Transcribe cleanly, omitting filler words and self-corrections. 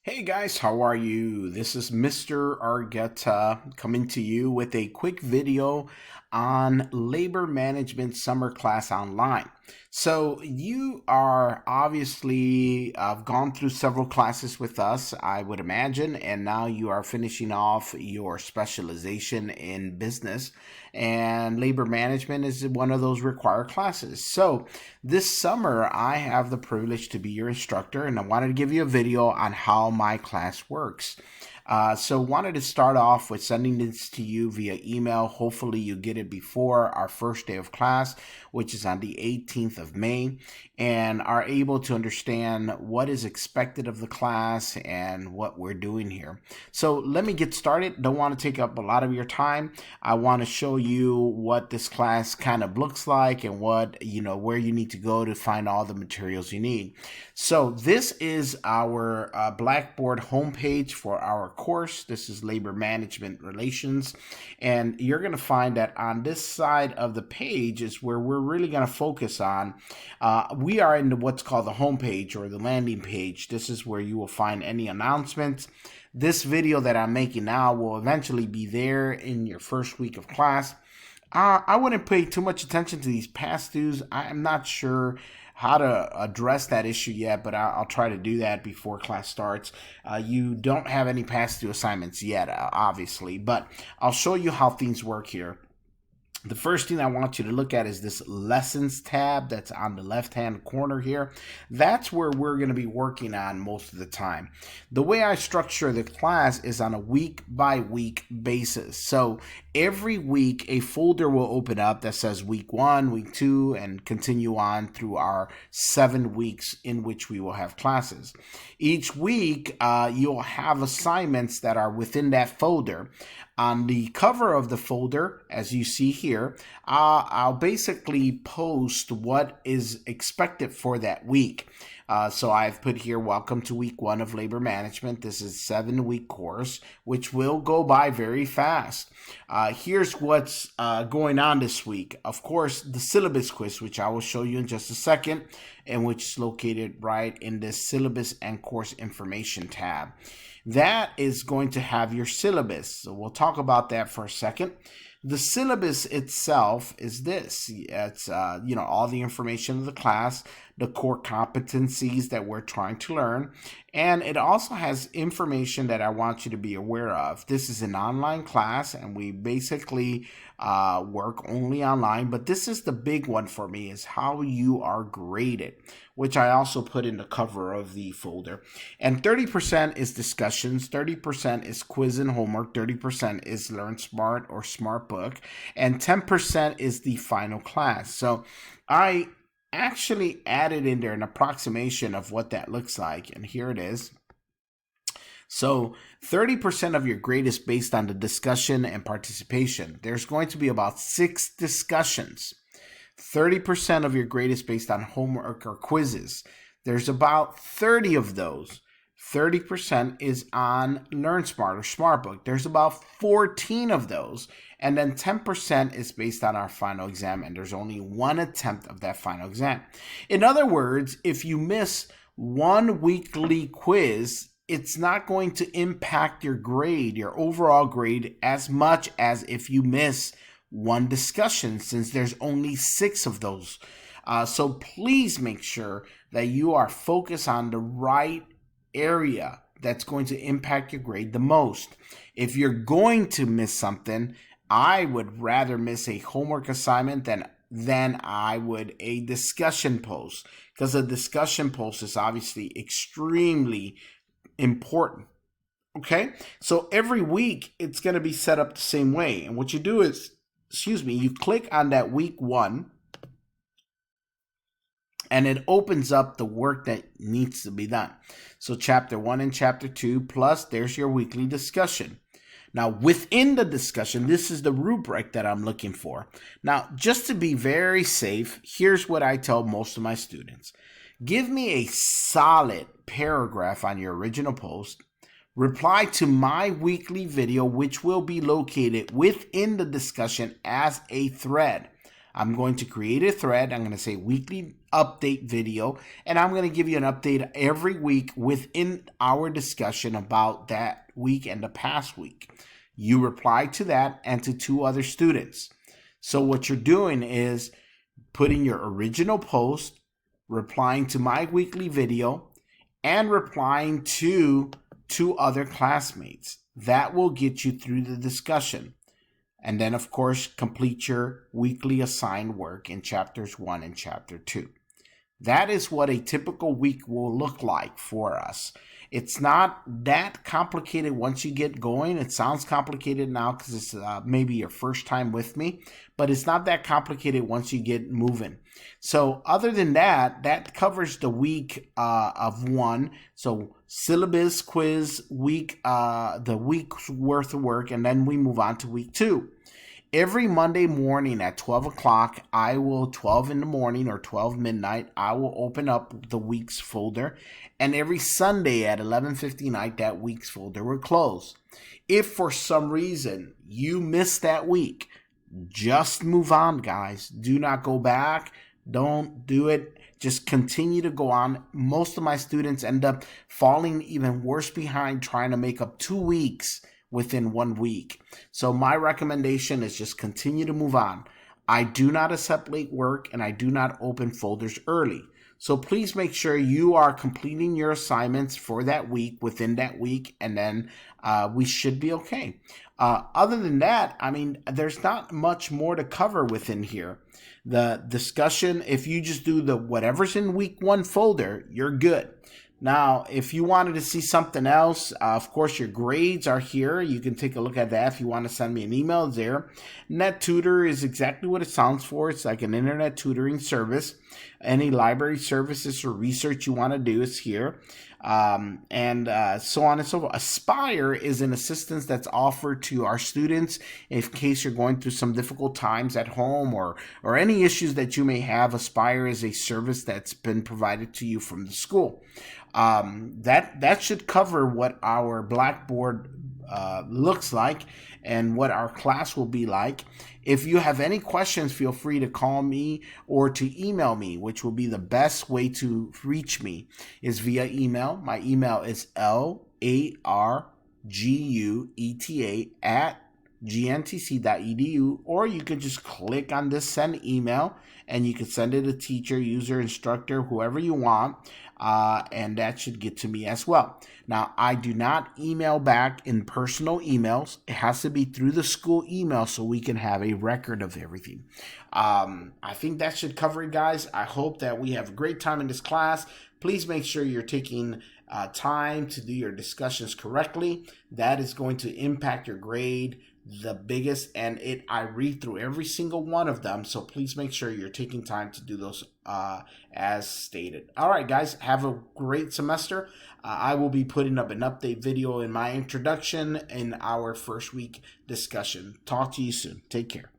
Hey guys, how are you? This is Mr. Argueta coming to you with a quick video on labor management summer class online. So you are obviously gone through several classes with us, I would imagine, and now you are finishing off your specialization in business, and labor management is one of those required classes. So this summer, I have the privilege to be your instructor, and I wanted to give you a video on how my class works. So wanted to start off with sending this to you via email. Hopefully you get it before our first day of class, which is on the 18th of May, and are able to understand what is expected of the class and what we're doing here. So let me get started. Don't want to take up a lot of your time. I want to show you what this class kind of looks like and what, where you need to go to find all the materials you need. So this is our Blackboard homepage for our course. This is Labor Management Relations, and you're going to find that on this side of the page is where we're really going to focus on. We are in what's called the homepage or the landing page. This is where you will find any announcements. This video that I'm making now will eventually be there in your first week of class. I wouldn't pay too much attention to these past dues. I'm not sure how to address that issue yet, but I'll try to do that before class starts. You don't have any past due assignments yet, obviously, but I'll show you how things work here. The first thing I want you to look at is this lessons tab that's on the left-hand corner here. That's where we're going to be working on most of the time. The way I structure the class is on a week-by-week basis. So every week a folder will open up that says week 1, week 2, and continue on through our 7 weeks in which we will have classes. Each week you'll have assignments that are within that folder. On the cover of the folder, as you see here, I'll basically post what is expected for that week. So I've put here, welcome to week 1 of labor management. This is a 7-week course, which will go by very fast. Here's what's going on this week. Of course, the syllabus quiz, which I will show you in just a second, and which is located right in the syllabus and course information tab. That is going to have your syllabus. So we'll talk about that for a second. The syllabus itself is this. It's all the information of the class, the core competencies that we're trying to learn, and it also has information that I want you to be aware of. This is an online class, and we basically work only online, but this is the big one for me, is how you are graded, which I also put in the cover of the folder. And 30% is discussions, 30% is quiz and homework, 30% is Learn Smart or Smart Book, and 10% is the final class. So I actually added in there an approximation of what that looks like, and here it is. So 30% of your grade is based on the discussion and participation. There's going to be about 6 discussions. 30% of your grade is based on homework or quizzes. There's about 30 of those. 30% is on Learn Smart or Smart Book. There's about 14 of those. And then 10% is based on our final exam, and there's only 1 attempt of that final exam. In other words, if you miss 1 weekly quiz, it's not going to impact your grade, your overall grade, as much as if you miss 1 discussion, since there's only 6 of those. So please make sure that you are focused on the right area that's going to impact your grade the most. If you're going to miss something, I would rather miss a homework assignment than I would a discussion post, because a discussion post is obviously extremely important. Okay, so every week it's going to be set up the same way, and what you do is, you click on that week 1, and it opens up the work that needs to be done. So chapter 1 and chapter 2, plus there's your weekly discussion. Now, within the discussion, this is the rubric that I'm looking for. Now, just to be very safe, here's what I tell most of my students. Give me a solid paragraph on your original post. Reply to my weekly video, which will be located within the discussion as a thread. I'm going to create a thread. I'm going to say weekly update video, and I'm going to give you an update every week within our discussion about that week and the past week. You reply to that and to 2 other students. So what you're doing is putting your original post, replying to my weekly video, and replying to 2 other classmates. That will get you through the discussion. And then, of course, complete your weekly assigned work in chapters 1 and chapter 2. That is what a typical week will look like for us. It's not that complicated once you get going. It sounds complicated now because it's maybe your first time with me, but it's not that complicated once you get moving. So other than that, that covers the week of 1. So syllabus, quiz, week, the week's worth of work, and then we move on to week 2. Every Monday morning at 12 o'clock, 12 in the morning or 12 midnight, I will open up the week's folder. And every Sunday at 11:59, that week's folder will close. If for some reason you missed that week, just move on, guys. Do not go back. Don't do it. Just continue to go on. Most of my students end up falling even worse behind trying to make up 2 weeks within 1 week. So my recommendation is just continue to move on. I do not accept late work, and I do not open folders early. So please make sure you are completing your assignments for that week within that week, and then we should be okay. Other than that, I mean, there's not much more to cover within here. The discussion, if you just do the whatever's in week 1 folder, you're good. Now, if you wanted to see something else, of course, your grades are here. You can take a look at that if you want to send me an email. It's there. NetTutor is exactly what it sounds for. It's like an internet tutoring service. Any library services or research you want to do is here. And so on and so forth. Aspire is an assistance that's offered to our students in case you're going through some difficult times at home or any issues that you may have. Aspire is a service that's been provided to you from the school. That should cover what our Blackboard looks like and what our class will be like. If you have any questions, feel free to call me or to email me, which will be the best way to reach me is via email. My email is largueta@gntc.edu, or you could just click on this send email and you can send it to teacher, user, instructor, whoever you want, and that should get to me as well. Now, I do not email back in personal emails. It has to be through the school email so we can have a record of everything. I think that should cover it, guys. I hope that we have a great time in this class. Please make sure you're taking time to do your discussions correctly. That is going to impact your grade the biggest, and I read through every single one of them, so please make sure you're taking time to do those as stated. All right, guys, have a great semester. I will be putting up an update video in my introduction in our first week discussion. Talk to you soon. Take care.